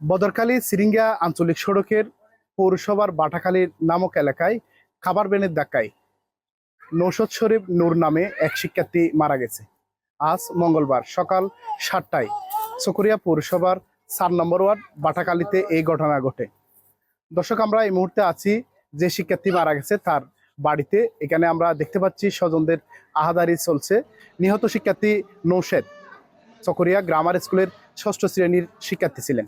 বদরখালী সিরিঙ্গা আঞ্চলিক সড়কের পৌরসভার বাটাখালী নামক এলাকায় খাবার ভ্যানের ধাক্কায় নৌশদ শরীফ নূর নামে এক শিক্ষার্থী মারা গেছে। আজ মঙ্গলবার সকাল 7টায় চকরিয়া পৌরসভার 4 নম্বর ওয়ার্ড বাটাখালীতে এই ঘটনা ঘটে। দর্শক, আমরা এই মুহূর্তে আছি যে শিক্ষার্থী মারা গেছে তার বাড়িতে। এখানে আমরা দেখতে পাচ্ছি স্বজনদের আহাদারি চলছে। নিহত শিক্ষার্থী নৌশেদ চকরিয়া গ্রামার স্কুলের 6ষ্ঠ শ্রেণীর শিক্ষার্থী ছিলেন।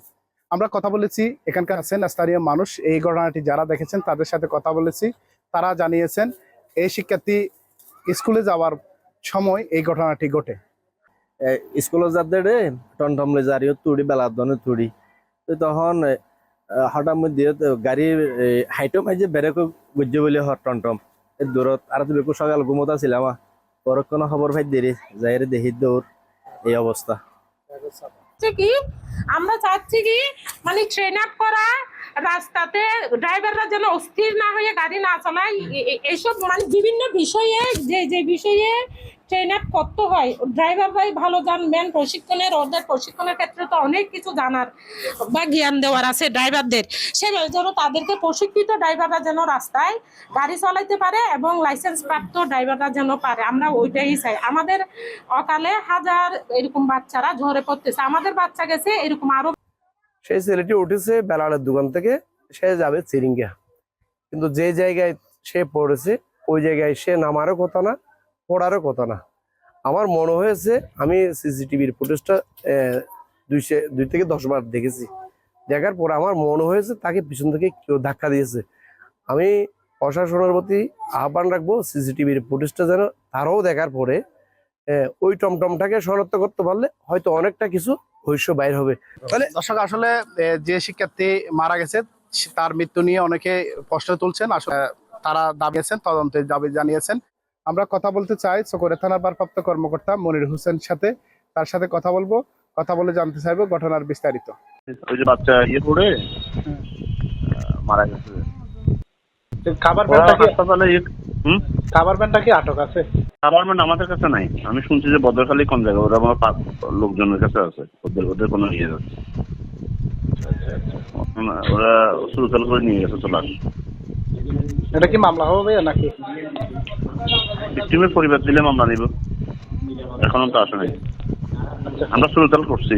আমরা কথা বলেছি, এখানকার আছেন স্থানীয় মানুষ, এই ঘটনাটি যারা দেখেছেন তাদের সাথে কথা বলেছি। তারা জানিয়েছেন এই শিক্ষার্থী স্কুলে যাওয়ার সময় এই ঘটনাটি ঘটে। স্কুলে যাতে টনটমলে জারিও তুড়ি বেলাদনে তুড়ি তখন হঠাৎ মধ্যে গাড়ির হাইটও মাঝে বেড়েকে গুজ্জে বলে টনটম এই দূরত আর তো বেকু সকাল ঘুমতা ছিলাম পর কোনো খবর ভাই দেরি যাই দেখি দৌড় এই অবস্থা। কি আমরা চাচ্ছি কি মানে ট্রেন আপ করা, রাস্তাতে ড্রাইভাররা যেন অস্থির না হয়ে গাড়ি না চালায়, এইসব মানে বিভিন্ন বিষয়ে যে বিষয়ে ট্রেন আপ করতে হয়। ড্রাইভাররাই ভালো জানবেন, ওদের প্রশিক্ষণের ক্ষেত্রে তো অনেক কিছু জানার বা জ্ঞান দেওয়ার আছে ড্রাইভারদের। সে যেন তাদেরকে প্রশিক্ষিত ড্রাইভাররা যেন রাস্তায় গাড়ি চালাইতে পারে এবং লাইসেন্স প্রাপ্ত ড্রাইভাররা যেন পারে। আমরা ওইটাই চাই। আমাদের অকালে হাজার এরকম বাচ্চারা ঝরে পড়তেছে, আমাদের বাচ্চা গেছে এরকম আরো। সেই ছেলেটি উঠেছে বেলালের দোকান থেকে, সে যাবে চিরিঙ্গা, কিন্তু যে জায়গায় সে পড়েছে ওই জায়গায় সে নামারও কথা না, পড়ারও কথা না। আমার মনে হয়েছে, আমি সিসিটিভির ফুটেজটা 2 থেকে 10 বার দেখেছি। দেখার পর আমার মনে হয়েছে তাকে পিছন থেকে কেউ ধাক্কা দিয়েছে। আমি প্রশাসনের প্রতি আহ্বান রাখবো, সিসিটিভির ফুটেজটা যেন তারাও দেখার পরে ওই টমটমটাকে শনাক্ত করতে পারলে হয়তো অনেকটা কিছু ভবিষ্য বাইর হবে। তাহলে দর্শক, আসলে যে শিক্ষার্থী মারা গেছে তার মৃত্যু নিয়ে অনেকে প্রশ্ন তুলছেন। আসলে তারা দাবি দিয়েছেন, তদন্তের দাবি জানিয়েছেন। আমরা কথা বলতে চাই চকরিয়া থানার ভারপ্রাপ্ত কর্মকর্তা মনির হোসেন সাথে। তার সাথে কথা বলবো, কথা বলে জানতে চাইবো ঘটনার বিস্তারিত। ওই যে বাচ্চা পড়ে মারা গেছে। খাবার ভ্যানটা কি আটক আছে? খাবার ভ্যান আমাদের কাছে নাই। আমি শুনছি যে বদরখালী কোন জায়গায়, ওরা আমার লোকজনের কাছে আছে, ওদের কোনো ইয়ে আছে। ওরা সুরতাল করে নিয়ে গেছে চলে আসে। এটা কি মামলা হবে নাকি? ভিক্টিমের পরিবার দিলে মামলা নিব, এখনো তো আসে নাই। আমরা সুরতাল করছি।